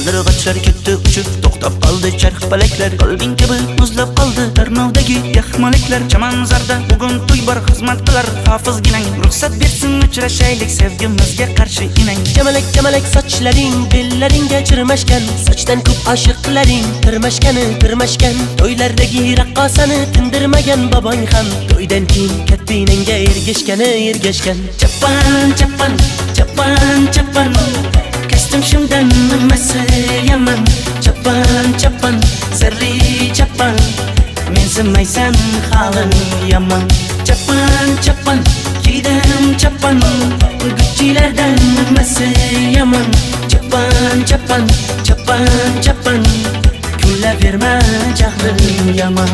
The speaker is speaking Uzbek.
qaldirg'ochlar ketdi uchib, to'xtab qoldi charx palaklar. Qalbing kabi muzlab qoldi Tarnovdagi yaxmaliklar. Chamanzarda bugun to'y bor, xizmat qilar hofizginang. Ruxsat bersin uchrashaylik, sevgimizga qarshi inang. Kamalak kamalak sochlaring, bellaringga chirmashgan, sochdan ko'p oshiqlaring tirmashgan. To'ylardagi raqqosani tindirmagan bobong ham, to'ydan keyin kattinaga ergashgan. Chappan kastim shundan nimasi yaman. Chappan sirli chappan, mensimaysan halim yaman. Chappan kiydim chappan, guchilardan nimasi yaman. Chappan kulaverma jahlim yaman.